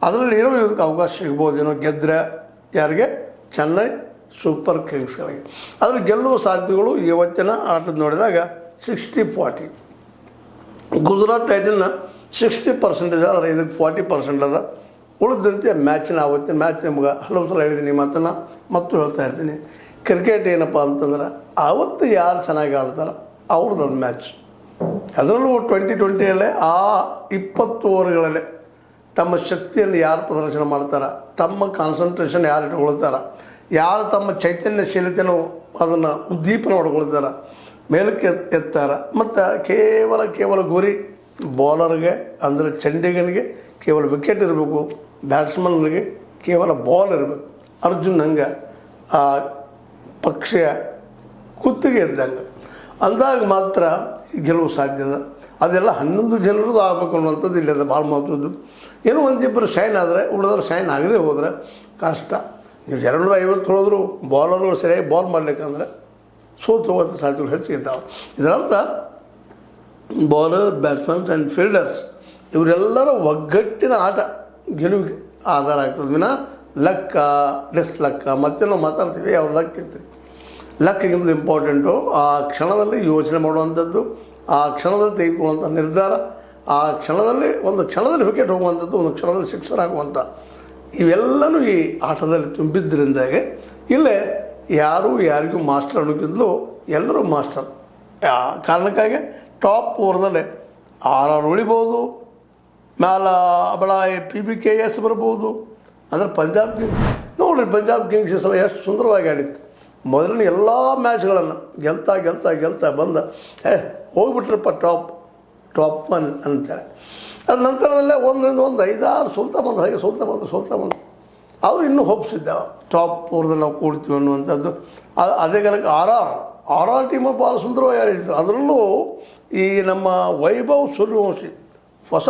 ಅದರಲ್ಲಿ ಏನೋ ಇದಕ್ಕೆ ಅವಕಾಶ ಸಿಗ್ಬೋದೇನೋ ಗೆದ್ದರೆ ಯಾರಿಗೆ ಚೆನ್ನೈ ಸೂಪರ್ ಕಿಂಗ್ಸ್ಗಳಿಗೆ. ಆದರೆ ಗೆಲ್ಲುವ ಸಾಧ್ಯತೆಗಳು ಇವತ್ತಿನ ಆಟದ ನೋಡಿದಾಗ 60-40. ಗುಜರಾತ್ ಟೈಟನ್ನ 60% ಆದರೆ ಇದಕ್ಕೆ 40% ಅದ. ಉಳಿದಂತೆ ಮ್ಯಾಚಿನ ಆವತ್ತಿನ ಮ್ಯಾಚ್ ನಿಮ್ಗೆ ಹಲವು ಸಲ ಹೇಳಿದ್ದೀನಿ ಮಾತನ್ನು ಮತ್ತು ಹೇಳ್ತಾ ಇರ್ತೀನಿ. ಕ್ರಿಕೆಟ್ ಏನಪ್ಪ ಅಂತಂದ್ರೆ ಆವತ್ತು ಯಾರು ಚೆನ್ನಾಗಿ ಆಡ್ತಾರೆ ಅವ್ರದ್ದೊಂದು ಮ್ಯಾಚ್. ಅದರಲ್ಲೂ 2020ಯಲ್ಲೇ ಆ 20 ಓವರ್ಗಳಲ್ಲೇ ತಮ್ಮ ಶಕ್ತಿಯನ್ನು ಯಾರು ಪ್ರದರ್ಶನ ಮಾಡ್ತಾರೆ, ತಮ್ಮ ಕಾನ್ಸಂಟ್ರೇಷನ್ ಯಾರು ಇಟ್ಕೊಳ್ತಾರೆ, ಯಾರು ತಮ್ಮ ಚೈತನ್ಯಶೀಲತೆಯನ್ನು ಅದನ್ನು ಉದ್ದೀಪನ ಮಾಡ್ಕೊಳ್ತಾರೆ, ಮೇಲಕ್ಕೆ ಎತ್ತಾರೆ. ಮತ್ತು ಕೇವಲ ಗುರಿ ಬೌಲರ್ಗೆ ಅಂದರೆ ಚಂಡಿಗನಿಗೆ ಕೇವಲ ವಿಕೆಟ್ ಇರಬೇಕು, ಬ್ಯಾಟ್ಸ್ಮನ್ನಿಗೆ ಕೇವಲ ಬಾಲ್ ಇರಬೇಕು. ಅರ್ಜುನ್ ಹಂಗೆ ಆ ಪಕ್ಷಿಯ ಕುತ್ತಿಗೆ ಇದ್ದಂಗೆ ಅಂದಾಗ ಮಾತ್ರ ಗೆಲುವು ಸಾಧ್ಯದ. ಅದೆಲ್ಲ 11 ಜನರದ್ದು ಆಗಬೇಕು ಅನ್ನುವಂಥದ್ದು ಇಲ್ಲದ ಭಾಳ ಮಹತ್ವದ್ದು. ಏನೋ ಒಂದಿಬ್ಬರು ಶೈನ್ ಆದರೆ ಉಳಿದವರು ಶೈನ್ ಆಗದೆ ಹೋದರೆ ಕಷ್ಟ. ನೀವು 250 ಹೊಡೆದ್ರು ಬಾಲರ್ಗಳು ಸರಿಯಾಗಿ ಬಾಲ್ ಮಾಡಲಿಕ್ಕಂದ್ರೆ ಸೋತು ಹೋಗುವಂಥ ಸಾಧ್ಯತೆಗಳು ಹೆಚ್ಚಿದ್ದಾವೆ. ಇದರರ್ಥ ಬೌಲರ್, ಬ್ಯಾಟ್ಸ್ಮನ್ಸ್ ಆ್ಯಂಡ್ ಫೀಲ್ಡರ್ಸ್ ಇವರೆಲ್ಲರ ಒಗ್ಗಟ್ಟಿನ ಆಟ ಗೆಲುವಿಗೆ ಆಧಾರ ಆಗ್ತದೆ. ವಿನಃ ಲಕ್ಕ ಡಿಸ್ಲಕ್ಕ ಮತ್ತೆ ನಾವು ಮಾತಾಡ್ತೀವಿ ಅವ್ರ ಲಕ್ ಇತ್ತು. ಲಕ್ಕಿಗಿಂತ ಇಂಪಾರ್ಟೆಂಟು ಆ ಕ್ಷಣದಲ್ಲಿ ಯೋಚನೆ ಮಾಡುವಂಥದ್ದು, ಆ ಕ್ಷಣದಲ್ಲಿ ತೆಗೆದುಕೊಳ್ಳುವಂಥ ನಿರ್ಧಾರ, ಆ ಕ್ಷಣದಲ್ಲಿ ವಿಕೆಟ್ ಹೋಗುವಂಥದ್ದು, ಒಂದು ಕ್ಷಣದಲ್ಲಿ ಸಿಕ್ಸರ್ ಆಗುವಂಥ ಇವೆಲ್ಲವೂ ಈ ಆಟದಲ್ಲಿ ತುಂಬಿದ್ದರಿಂದಾಗೆ ಇಲ್ಲೇ ಯಾರಿಗೂ ಮಾಸ್ಟರ್ ಅನ್ನೋಕ್ಕಿಂತಲೂ ಎಲ್ಲರೂ ಮಾಸ್ಟರ್. ಆ ಕಾರಣಕ್ಕಾಗಿ ಟಾಪ್ ಓವರ್ದಲ್ಲೇ 6 ಉಳಿಬೋದು, ಬಡಾಯಿ PBKS ಬರ್ಬೋದು. ಅಂದರೆ ಪಂಜಾಬ್ ಕಿಂಗ್ಸ್ ನೋಡಿರಿ, ಪಂಜಾಬ್ ಕಿಂಗ್ಸ್ ಈ ಸಲ ಎಷ್ಟು ಸುಂದರವಾಗಿ ಆಡಿತ್ತು. ಮೊದಲಿನ ಎಲ್ಲ ಮ್ಯಾಚ್ಗಳನ್ನು ಗೆಲ್ತಾ ಬಂದ ಹೋಗ್ಬಿಟ್ರಪ್ಪ ಟಾಪ್ 1 ಅಂತೇಳಿ. ಅದ ನಂತರದಲ್ಲೇ 1ರಿಂದ 1 5-6 ಸೋಲ್ತಾ ಬಂದು ಅವರು ಇನ್ನೂ ಹೋಪ್ಸಿದ್ದಾವೆ ಟಾಪ್ 4ದಲ್ಲಿ ನಾವು ಕೂಡ್ತೀವಿ ಅನ್ನುವಂಥದ್ದು. ಅದೇ ಕಾರಣಕ್ಕೆ ಆರ್ ಆರ್ ಟೀಮು ಭಾಳ ಸುಂದರವಾಗಿ ಆಡಿದ್ರು. ಅದರಲ್ಲೂ ಈ ನಮ್ಮ ವೈಭವ್ ಸೂರ್ಯವಂಶಿ ಹೊಸ